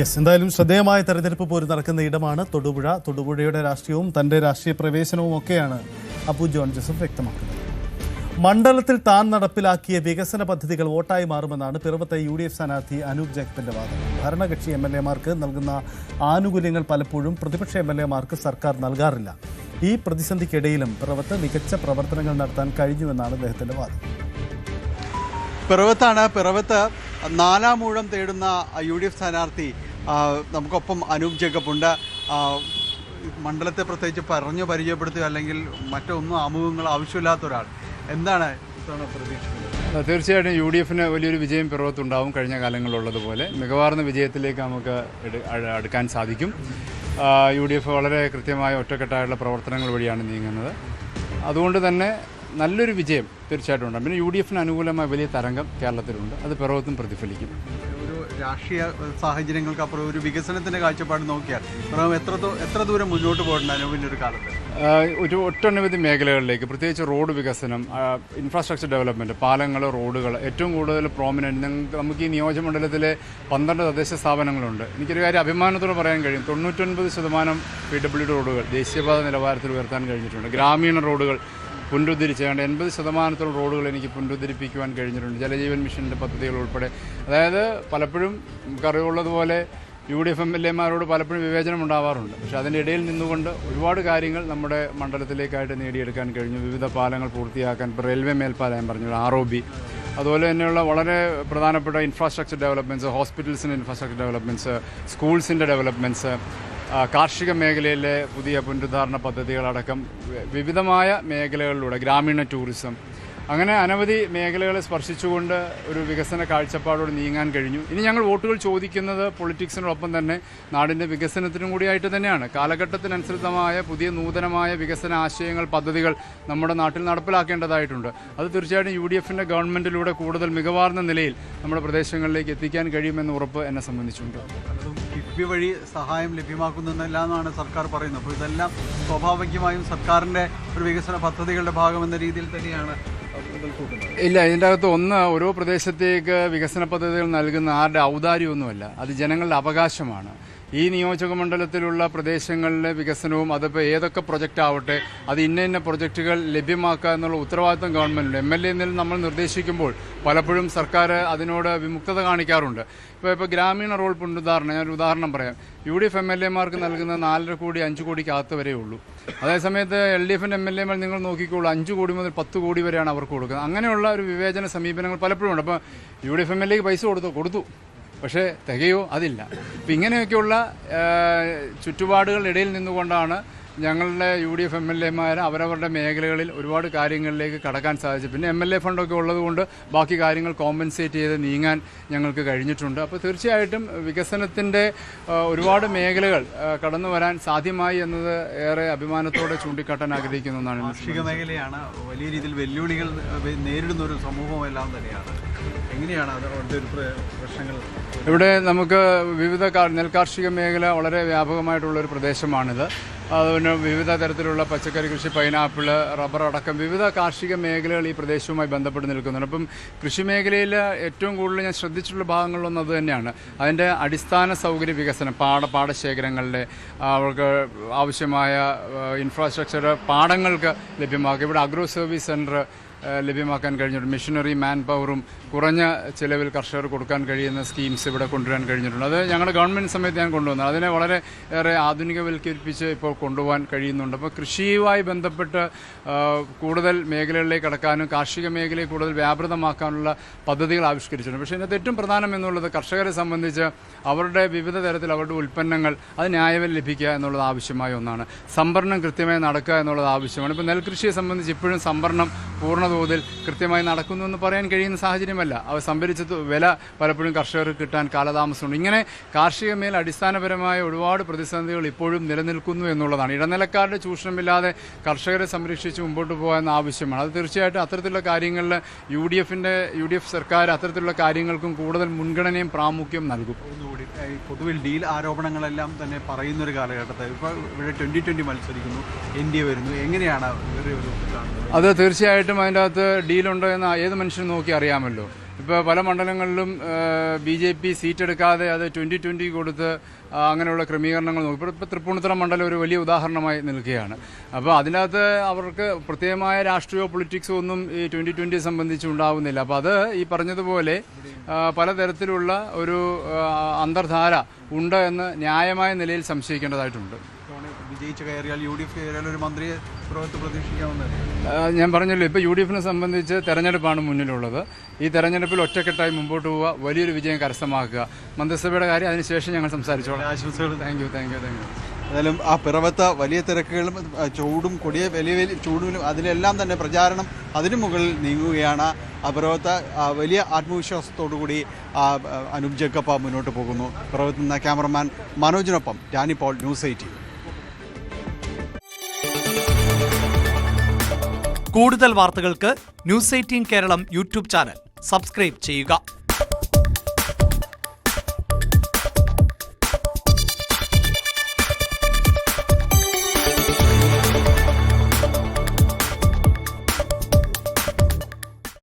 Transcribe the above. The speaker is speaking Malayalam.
എന്തായാലും ശ്രദ്ധേയമായ തെരഞ്ഞെടുപ്പ് പോലും നടക്കുന്ന ഇടമാണ് തൊടുപുഴ. തൊടുപുഴയുടെ രാഷ്ട്രീയവും തന്റെ രാഷ്ട്രീയ പ്രവേശനവും ഒക്കെയാണ് അപ്പു ജോൺ ജോസഫ് വ്യക്തമാക്കുന്നത്. മണ്ഡലത്തിൽ താൻ നടപ്പിലാക്കിയ വികസന പദ്ധതികൾ വോട്ടായി മാറുമെന്നാണ് പിറവത്തെ UDF സ്ഥാനാർത്ഥി അനൂപ് ജേക്കബിന്റെ വാദം. ഭരണകക്ഷി MLA-മാർക്ക് നൽകുന്ന ആനുകൂല്യങ്ങൾ പലപ്പോഴും പ്രതിപക്ഷ MLA-മാർക്ക് സർക്കാർ നൽകാറില്ല. ഈ പ്രതിസന്ധിക്കിടയിലും പിറവത്ത് മികച്ച പ്രവർത്തനങ്ങൾ നടത്താൻ കഴിഞ്ഞുവെന്നാണ് അദ്ദേഹത്തിന്റെ വാദം. പിറവത്ത് നാലാം ഊഴം തേടുന്ന UDF സ്ഥാനാർത്ഥി നമുക്കൊപ്പം അനൂപ് ജേക്കബ് ഉണ്ട്. മണ്ഡലത്തെ പ്രത്യേകിച്ച് പറഞ്ഞു പരിചയപ്പെടുത്തുക അല്ലെങ്കിൽ മറ്റൊന്നും ആമുഖങ്ങൾ ആവശ്യമില്ലാത്ത ഒരാൾ, എന്താണ് പ്രതീക്ഷിക്കുന്നത്? തീർച്ചയായിട്ടും UDF-ന് വലിയൊരു വിജയം പിറവത്തുണ്ടാവും. കഴിഞ്ഞ കാലങ്ങളിലുള്ളതുപോലെ മികവാർന്ന വിജയത്തിലേക്ക് നമുക്ക് അടുക്കാൻ സാധിക്കും. UDF വളരെ കൃത്യമായ ഒറ്റക്കെട്ടായുള്ള പ്രവർത്തനങ്ങൾ വഴിയാണ് നീങ്ങുന്നത്. അതുകൊണ്ട് തന്നെ നല്ലൊരു വിജയം തീർച്ചയായിട്ടും ഉണ്ടാകും. പിന്നെ UDF-ന് അനുകൂലമായ വലിയ തരംഗം കേരളത്തിലുണ്ട്. അത് പിറവത്തും പ്രതിഫലിക്കും. ഒരു രാഷ്ട്രീയ സാഹചര്യങ്ങൾക്കപ്പുറം ഒരു വികസനത്തിൻ്റെ കാഴ്ചപ്പാട് നോക്കിയാൽ പിറവം എത്ര ദൂരം മുന്നോട്ട് പോയിട്ടുണ്ട് അനുവിൻ്റെ ഒരു കാലത്ത്? ഒട്ടനവധി മേഖലകളിലേക്ക്, പ്രത്യേകിച്ച് റോഡ് വികസനം, ഇൻഫ്രാസ്ട്രക്ചർ ഡെവലപ്മെൻറ്റ്, പാലങ്ങൾ, റോഡുകൾ ഏറ്റവും കൂടുതൽ പ്രോമിനൻറ്റ്. നമുക്ക് ഈ നിയോജകമണ്ഡലത്തിലെ 12 തദ്ദേശ സ്ഥാപനങ്ങളുണ്ട്. എനിക്കൊരു കാര്യം അഭിമാനത്തോടെ പറയാൻ കഴിയും. 99% PWD റോഡുകൾ ദേശീയപാത നിലവാരത്തിൽ ഉയർത്താൻ കഴിഞ്ഞിട്ടുണ്ട്. ഗ്രാമീണ റോഡുകൾ പുനരുദ്ധരിച്ച് 80% റോഡുകൾ എനിക്ക് പുനരുദ്ധരിപ്പിക്കുവാൻ കഴിഞ്ഞിട്ടുണ്ട്. ജലജീവൻ മിഷൻ്റെ പദ്ധതികൾ ഉൾപ്പെടെ. അതായത് പലപ്പോഴും നമുക്കറിവുള്ളതുപോലെ UDF MLA-മാരോട് പലപ്പോഴും വിവേചനം ഉണ്ടാവാറുണ്ട്. പക്ഷേ അതിൻ്റെ ഇടയിൽ നിന്നുകൊണ്ട് ഒരുപാട് കാര്യങ്ങൾ നമ്മുടെ മണ്ഡലത്തിലേക്കായിട്ട് നേടിയെടുക്കാൻ കഴിഞ്ഞു. വിവിധ പാലങ്ങൾ പൂർത്തിയാക്കാൻ, ഇപ്പോൾ റെയിൽവേ മേൽപ്പാലം ഞാൻ പറഞ്ഞു, ROB, അതുപോലെ തന്നെയുള്ള വളരെ പ്രധാനപ്പെട്ട ഇൻഫ്രാസ്ട്രക്ചർ ഡെവലപ്മെൻറ്റ്സ്, ഹോസ്പിറ്റൽസിൻ്റെ ഇൻഫ്രാസ്ട്രക്ചർ ഡെവലപ്മെൻറ്റ്സ്, സ്കൂൾസിൻ്റെ ഡെവലപ്മെൻറ്റ്സ്, കാർഷിക മേഖലയിലെ പുതിയ പുനരുദ്ധാരണ പദ്ധതികളടക്കം വിവിധമായ മേഖലകളിലൂടെ ഗ്രാമീണ ടൂറിസം, അങ്ങനെ അനവധി മേഖലകളെ സ്പർശിച്ചുകൊണ്ട് ഒരു വികസന കാഴ്ചപ്പാടോട് നീങ്ങാൻ കഴിഞ്ഞു. ഇനി ഞങ്ങൾ വോട്ടുകൾ ചോദിക്കുന്നത് പൊളിറ്റിക്സിനോടൊപ്പം തന്നെ നാടിൻ്റെ വികസനത്തിനും കൂടിയായിട്ട് തന്നെയാണ്. കാലഘട്ടത്തിനനുസൃതമായ പുതിയ നൂതനമായ വികസന ആശയങ്ങൾ, പദ്ധതികൾ നമ്മുടെ നാട്ടിൽ നടപ്പിലാക്കേണ്ടതായിട്ടുണ്ട്. അത് തീർച്ചയായിട്ടും UDF-ൻ്റെ ഗവൺമെൻറ്റിലൂടെ കൂടുതൽ മികവാർന്ന നിലയിൽ നമ്മുടെ പ്രദേശങ്ങളിലേക്ക് എത്തിക്കാൻ കഴിയുമെന്ന ഉറപ്പ് എന്നെ സംബന്ധിച്ചുണ്ട്. കിഫ്ബി വഴി സഹായം ലഭ്യമാക്കുന്നില്ലെന്നാണ് സർക്കാർ പറയുന്നത്. അപ്പോൾ ഇതെല്ലാം സ്വാഭാവികമായും സർക്കാരിൻ്റെ ഒരു വികസന പദ്ധതികളുടെ ഭാഗമെന്ന രീതിയിൽ തന്നെയാണ്. ഇല്ല, ഇതിൻ്റെ അകത്ത് ഓരോ പ്രദേശത്തേക്ക് വികസന പദ്ധതികൾ നൽകുന്ന ആരുടെ ഔദാര്യമൊന്നുമല്ല, അത് ജനങ്ങളുടെ അവകാശമാണ്. ഈ നിയോജകമണ്ഡലത്തിലുള്ള പ്രദേശങ്ങളിലെ വികസനവും അതിപ്പോൾ ഏതൊക്കെ പ്രൊജക്റ്റ് ആവട്ടെ, അത് ഇന്ന പ്രൊജക്റ്റുകൾ ലഭ്യമാക്കുക എന്നുള്ള ഉത്തരവാദിത്വം ഗവൺമെൻറ്റിൻ്റെ MLA എന്നിൽ നമ്മൾ നിർദ്ദേശിക്കുമ്പോൾ പലപ്പോഴും സർക്കാർ അതിനോട് വിമുക്തത കാണിക്കാറുണ്ട്. ഇപ്പോൾ ഗ്രാമീണ റോഡ് പുനരുദ്ധാരണം, ഞാനൊരു ഉദാഹരണം പറയാം. UDF MLA-മാർക്ക് നൽകുന്ന 4.5 കോടി 5 കോടിക്കകത്ത് വരെ ഉള്ളൂ. അതേസമയത്ത് LDF-ൻ്റെ MLA-മാർ നിങ്ങൾ നോക്കിക്കോളൂ, 5 കോടി മുതൽ 10 കോടി വരെയാണ് അവർക്ക് കൊടുക്കുന്നത്. അങ്ങനെയുള്ള ഒരു വിവേചന സമീപനങ്ങൾ പലപ്പോഴും ഉണ്ട്. അപ്പോൾ UDF MLA-ക്ക് പൈസ കൊടുത്തു, പക്ഷേ തികയോ? അതില്ല. അപ്പം ഇങ്ങനെയൊക്കെയുള്ള ചുറ്റുപാടുകളുടെ ഇടയിൽ നിന്നുകൊണ്ടാണ് ഞങ്ങളുടെ UDF MLA-മാർ അവരവരുടെ മേഖലകളിൽ ഒരുപാട് കാര്യങ്ങളിലേക്ക് കടക്കാൻ സാധിച്ചു. പിന്നെ MLA ഫണ്ടൊക്കെ ഉള്ളതുകൊണ്ട് ബാക്കി കാര്യങ്ങൾ കോമ്പൻസേറ്റ് ചെയ്ത് നീങ്ങാൻ ഞങ്ങൾക്ക് കഴിഞ്ഞിട്ടുണ്ട്. അപ്പോൾ തീർച്ചയായിട്ടും വികസനത്തിൻ്റെ ഒരുപാട് മേഖലകൾ കടന്നു വരാൻ സാധ്യമായി എന്നത് ഏറെ അഭിമാനത്തോടെ ചൂണ്ടിക്കാട്ടാൻ ആഗ്രഹിക്കുന്ന ഒന്നാണ്. കാർഷിക മേഖലയാണ് വലിയ രീതിയിൽ വെല്ലുവിളികൾ നേരിടുന്ന ഒരു സമൂഹമെല്ലാം തന്നെയാണ്. എങ്ങനെയാണ് അതിൻ്റെ ഒരു പ്രശ്നങ്ങൾ? ഇവിടെ നമുക്ക് വിവിധ നെൽകാർഷിക മേഖല വളരെ വ്യാപകമായിട്ടുള്ളൊരു പ്രദേശമാണിത്. അതുപോലെ വിവിധ തരത്തിലുള്ള പച്ചക്കറി കൃഷി, പൈനാപ്പിൾ, റബ്ബർ അടക്കം വിവിധ കാർഷിക മേഖലകൾ ഈ പ്രദേശവുമായി ബന്ധപ്പെട്ട് നിൽക്കുന്നുണ്ട്. അപ്പം കൃഷി മേഖലയിൽ ഏറ്റവും കൂടുതൽ ഞാൻ ശ്രദ്ധിച്ചിട്ടുള്ള ഭാഗങ്ങളിലൊന്നും അത് തന്നെയാണ്. അതിൻ്റെ അടിസ്ഥാന സൗകര്യ വികസനം, പാടശേഖരങ്ങളുടെ അവർക്ക് ആവശ്യമായ ഇൻഫ്രാസ്ട്രക്ചർ പാടങ്ങൾക്ക് ലഭ്യമാക്കുക. ഇവിടെ അഗ്രോ സർവീസ് സെൻറ്റർ ലഭ്യമാക്കാൻ കഴിഞ്ഞിട്ടുണ്ട്. മെഷീനറി, മാൻ പവറും കുറഞ്ഞ ചിലവിൽ കർഷകർ കൊടുക്കാൻ കഴിയുന്ന സ്കീംസ് ഇവിടെ കൊണ്ടുവരാൻ കഴിഞ്ഞിട്ടുണ്ട്. അത് ഞങ്ങളുടെ ഗവൺമെൻറ് സമയത്ത് ഞാൻ കൊണ്ടുവന്നത്. അതിനെ വളരെ ഏറെ ആധുനികവൽക്കരിപ്പിച്ച് ഇപ്പോൾ കൊണ്ടുപോകാൻ കഴിയുന്നുണ്ട്. അപ്പോൾ കൃഷിയുമായി ബന്ധപ്പെട്ട് കൂടുതൽ മേഖലകളിലേക്ക് കടക്കാനും കാർഷിക മേഖലയെ കൂടുതൽ വ്യാപൃതമാക്കാനുള്ള പദ്ധതികൾ ആവിഷ്കരിച്ചിട്ടുണ്ട്. പക്ഷേ ഇതിനകത്ത് ഏറ്റവും പ്രധാനം എന്നുള്ളത് കർഷകരെ സംബന്ധിച്ച് അവരുടെ വിവിധ തരത്തിൽ അവരുടെ ഉൽപ്പന്നങ്ങൾ അത് ന്യായവില ലഭിക്കുക എന്നുള്ളത് ആവശ്യമായ ഒന്നാണ്. സംഭരണം കൃത്യമായി നടക്കുക എന്നുള്ളത് ആവശ്യമാണ്. ഇപ്പോൾ നെൽകൃഷിയെ സംബന്ധിച്ച് ഇപ്പോഴും സംഭരണം പൂർണ്ണതോതിൽ കൃത്യമായി നടക്കുന്നു എന്ന് പറയാൻ കഴിയുന്ന സാഹചര്യമല്ല. അവ സംഭരിച്ച വില പലപ്പോഴും കർഷകർക്ക് കിട്ടാൻ കാലതാമസമുണ്ട്. ഇങ്ങനെ കാർഷിക മേൽ അടിസ്ഥാനപരമായ ഒരുപാട് പ്രതിസന്ധികൾ ഇപ്പോഴും നിലനിൽക്കുന്നു എന്നുള്ളതാണ്. ഇടനിലക്കാരുടെ ചൂഷണമില്ലാതെ കർഷകരെ സംരക്ഷിച്ച് മുമ്പോട്ട് പോകാൻ ആവശ്യമാണ്. അത് തീർച്ചയായിട്ടും അത്തരത്തിലുള്ള കാര്യങ്ങളിൽ UDF സർക്കാർ അത്തരത്തിലുള്ള കാര്യങ്ങൾക്കും കൂടുതൽ മുൻഗണനയും പ്രാമുഖ്യം നൽകും. പൊതുവിൽ ഡീൽ ആരോപണങ്ങളെല്ലാം തന്നെ പറയുന്നൊരു കാലഘട്ടത്തിൽ ഇപ്പോൾ ഇവിടെ 2020 മത്സരിക്കുന്നു, NDA വരുന്നു. എങ്ങനെയാണ് ഇവരുടെ ഒരു കാണുന്നത്? അത് തീർച്ചയായിട്ടും അതിൻ്റെ അകത്ത് ഡീലുണ്ടോ എന്ന് ഏത് മനുഷ്യനും നോക്കി അറിയാമല്ലോ. ഇപ്പോൾ പല മണ്ഡലങ്ങളിലും BJP സീറ്റ് എടുക്കാതെ അത് 2020 കൊടുത്ത് അങ്ങനെയുള്ള ക്രമീകരണങ്ങൾ നോക്കി. ഇപ്പോൾ തൃപ്പൂണിത്തുറ മണ്ഡലം ഒരു വലിയ ഉദാഹരണമായി നിൽക്കുകയാണ്. അപ്പോൾ അതിനകത്ത് അവർക്ക് പ്രത്യേകമായ രാഷ്ട്രീയമോ പൊളിറ്റിക്സോ ഒന്നും ഈ 2020 സംബന്ധിച്ച് ഉണ്ടാവുന്നില്ല. അപ്പോൾ അത് ഈ പറഞ്ഞതുപോലെ പലതരത്തിലുള്ള ഒരു അന്തർധാര ഉണ്ട് എന്ന് ന്യായമായ നിലയിൽ സംശയിക്കേണ്ടതായിട്ടുണ്ട്. വിജയിച്ച് കയറിയാൽ UDF കയറിയാൽ ഒരു മന്ത്രിയെ പ്രതീക്ഷിക്കാവുന്നത് ഞാൻ പറഞ്ഞല്ലോ, ഇപ്പോൾ UDF സംബന്ധിച്ച് തെരഞ്ഞെടുപ്പാണ് മുന്നിലുള്ളത്. ഈ തെരഞ്ഞെടുപ്പിൽ ഒറ്റക്കെട്ടായി മുമ്പോട്ട് പോവുക, വലിയൊരു വിജയം കരസ്ഥമാക്കുക. മന്ത്രിസഭയുടെ കാര്യം അതിനുശേഷം ഞങ്ങൾ സംസാരിച്ചോളാം. ആശംസകൾ. Thank you. ഏതായാലും ആ പിറവത്ത് വലിയ തിരക്കുകളും ചൂടും വലിയ വലിയ ചൂടിലും അതിലെല്ലാം തന്നെ പ്രചാരണം അതിനു മുകളിൽ നീങ്ങുകയാണ്. ആ പിറവത്ത് വലിയ ആത്മവിശ്വാസത്തോടുകൂടി അനൂപ് ജേക്കബ് മുന്നോട്ട് പോകുന്നു. പിറവത്ത് നിന്ന് ക്യാമറമാൻ മനോജിനൊപ്പം ഡാനി പോൾ, ന്യൂസ് 18. കൂടുതൽ വാർത്തകൾക്ക് News 18 Keralam YouTube channel subscribe ചെയ്യുക.